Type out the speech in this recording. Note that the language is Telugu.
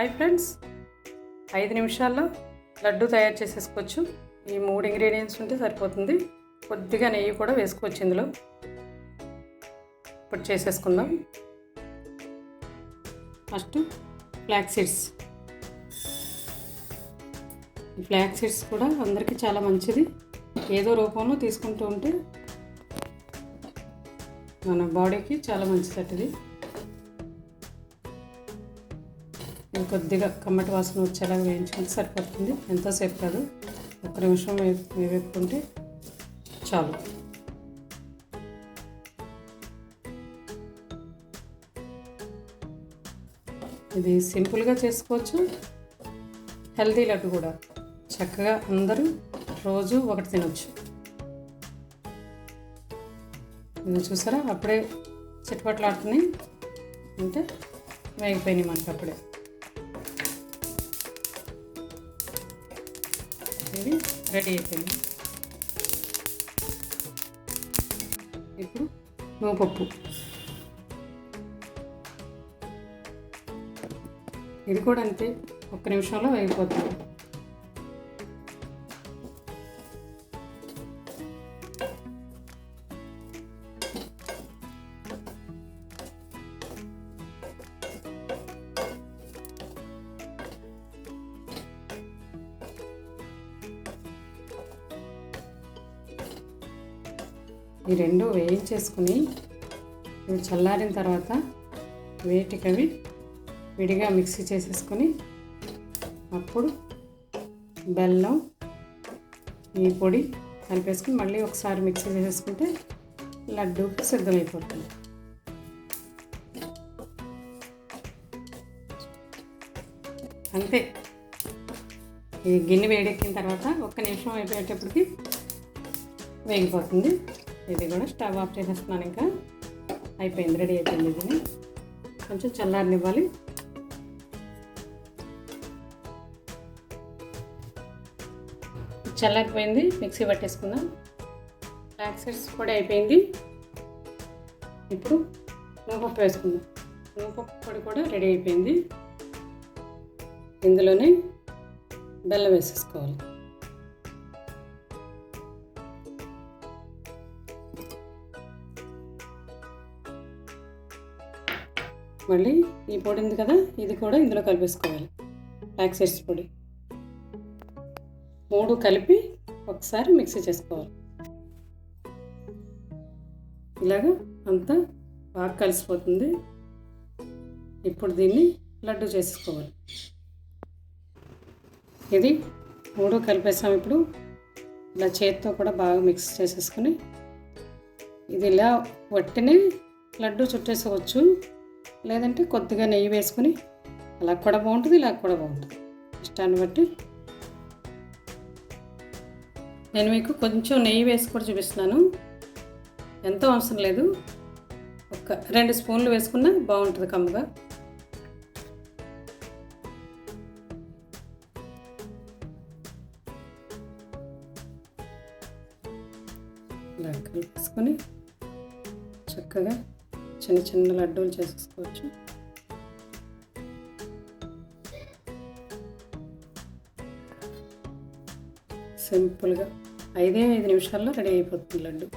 హాయ్ ఫ్రెండ్స్, 5 నిమిషాల్లో లడ్డు తయారు చేసేసుకోవచ్చు. ఈ 3 ఇంగ్రీడియంట్స్ ఉంటే సరిపోతుంది. కొద్దిగా నెయ్యి కూడా వేసుకోవచ్చు ఇందులో. ఇప్పుడు చేసేసుకుందాం. First flax seeds. ఈ ఫ్లాక్స్ సీడ్స్ కూడా అందరికీ చాలా మంచిది. ఏదో రూపంలో తీసుకుంటూ ఉంటే మన బాడీకి చాలా మంచిది. ఇది కొద్దిగా కమ్మటి వాసన వచ్చేలా వేయించుకుంటే సరిపోతుంది. ఎంతోసేపు కాదు, 1 నిమిషం వేపుకుంటే చాలు. ఇది సింపుల్గా చేసుకోవచ్చు. హెల్తీ లడ్డు కూడా చక్కగా అందరూ రోజు ఒకటి తినొచ్చు. ఇది చూసారా, అప్పుడే చిట్పట్లాడుతున్నాయి అంటే వేగిపోయినాయి మనకి. అప్పుడే ఇది రెడీ అయిపోయింది. ఇప్పుడు నువ్వుపప్పు. ఇది కూడా అంతే, 1 నిమిషంలో వేగిపోతుంది. ఈ 2 వేయించేసుకుని ఇవి చల్లారిన తర్వాత వేటికవి విడిగా మిక్సీ చేసేసుకొని అప్పుడు బెల్లం ఈ పొడి కలిపేసుకుని మళ్ళీ ఒకసారి మిక్సీ చేసేసుకుంటే లడ్డూకి సిద్ధమైపోతుంది. అంతే. ఈ గిన్నె వేడెక్కిన తర్వాత 1 నిమిషం అయిపోయేటప్పటికి వేగిపోతుంది. ఇది కూడా స్టవ్ ఆఫ్ చేసేస్తున్నాను. ఇంకా అయిపోయింది, రెడీ అయిపోయింది. ఇది కొంచెం చల్లారనివ్వాలి. చల్లారిపోయింది, మిక్సీ పట్టేసుకుందాం. ఫ్లాక్స్ సీడ్స్ పొడి అయిపోయింది. ఇప్పుడు నువ్వుపప్పు వేసుకుందాం. నువ్వుపప్పు పొడి కూడా రెడీ అయిపోయింది. ఇందులోనే బెల్లం వేసేసుకోవాలి. మళ్ళీ ఈ పొడి ఉంది కదా, ఇది కూడా ఇందులో కలిపేసుకోవాలి. ఫ్లాక్స్ సీడ్స్ పొడి 3 కలిపి ఒకసారి మిక్సీ చేసుకోవాలి. ఇలాగా అంతా బాగా కలిసిపోతుంది. ఇప్పుడు దీన్ని లడ్డు చేసుకోవాలి. ఇది 3 కలిపేసాం. ఇప్పుడు ఇలా చేతితో కూడా బాగా మిక్స్ చేసేసుకొని ఇది ఇలా వట్టినే లడ్డు చుట్టేసుకోవచ్చు. లేదంటే కొద్దిగా నెయ్యి వేసుకొని అలా కూడా బాగుంటుంది, ఇలా కూడా బాగుంటుంది, ఇష్టాన్ని బట్టి. నేను మీకు కొంచెం నెయ్యి వేసి కూడా చూపిస్తున్నాను. ఎంతో అవసరం లేదు, ఒక 2 స్పూన్లు వేసుకున్నా బాగుంటుంది కమ్మగా. ఇలా కలిపేసుకొని చక్కగా చిన్న చిన్న లడ్డూలు చేసేసుకోవచ్చు. సింపుల్గా 5 నిమిషాల్లో రెడీ అయిపోతుంది లడ్డు.